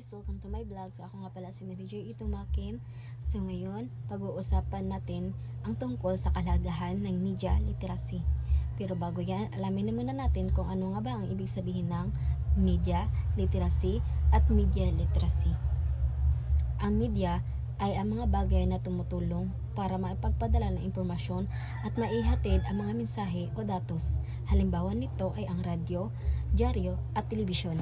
guys, welcome to my vlog. So ako nga pala si Mary Joy Itumakin. So ngayon, pag-uusapan natin ang tungkol sa kalagahan ng media literacy. Pero bago yan, alamin na muna natin kung ano nga ba ang ibig sabihin ng media literacy at media literacy. Ang media ay ang mga bagay na tumutulong para maipagpadala ng impormasyon at maihatid ang mga mensahe o datos. Halimbawa nito ay ang radyo, dyaryo at telebisyon.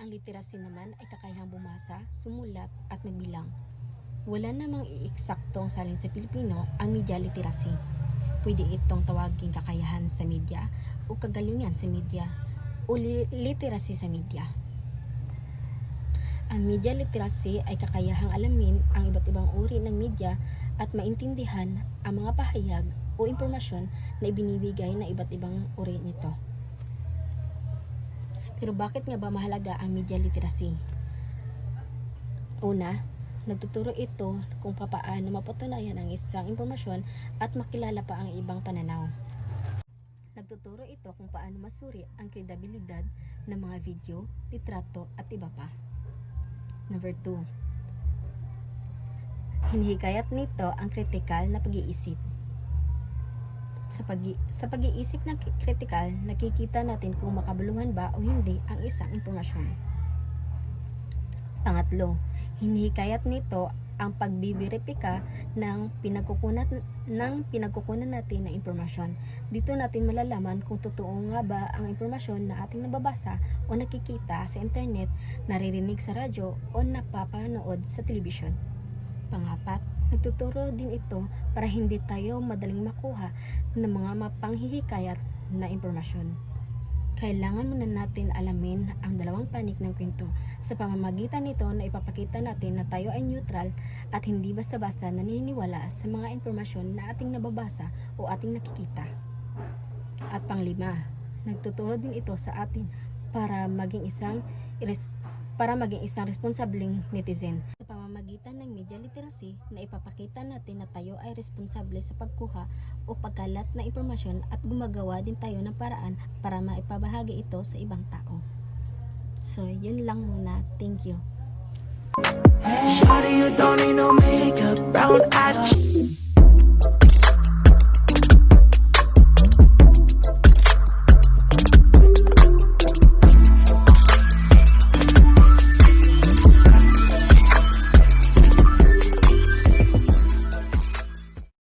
Ang literacy naman ay kakayahang bumasa, sumulat at magbilang. Wala namang ieksaktong salin sa Pilipino ang media literacy. Pwede itong tawaging kakayahan sa media o kagalingan sa media o literacy sa media. Ang media literacy ay kakayahang alamin ang iba't ibang uri ng media at maintindihan ang mga pahayag o impormasyon na ibinibigay ng iba't ibang uri nito. Pero bakit nga ba mahalaga ang media literacy? Una, nagtuturo ito kung papaano mapatunayan ang isang impormasyon at makilala pa ang ibang pananaw. Nagtuturo ito kung paano masuri ang kredibilidad ng mga video, litrato at iba pa. Number 2. Hinihikayat nito ang kritikal na pag-iisip. Sa pag-iisip ng kritikal, nakikita natin kung makabuluhan ba o hindi ang isang impormasyon. Pangatlo, hinihikayat nito ang pagbiberipika ng pinagkukunan natin ng impormasyon. Dito natin malalaman kung totoo nga ba ang impormasyon na ating nababasa o nakikita sa internet, naririnig sa radyo o napapanood sa telebisyon. Pangapat, nagtuturo din ito para hindi tayo madaling makuha ng mga mapanghihikayat na impormasyon. Kailangan muna natin alamin ang dalawang panig ng kwento. Sa pamamagitan nito na ipapakita natin na tayo ay neutral at hindi basta-basta naniniwala sa mga impormasyon na ating nababasa o ating nakikita. At panglima, nagtuturo din ito sa atin para maging isang responsableng netizen. Sa pamamagitan ng media literacy na ipapakita natin na tayo ay responsable sa pagkuha o pagkalat na impormasyon at gumagawa din tayo ng paraan para maipabahagi ito sa ibang tao. So, yun lang muna. Thank you. Shawty, you don't need no makeup, brown eyes.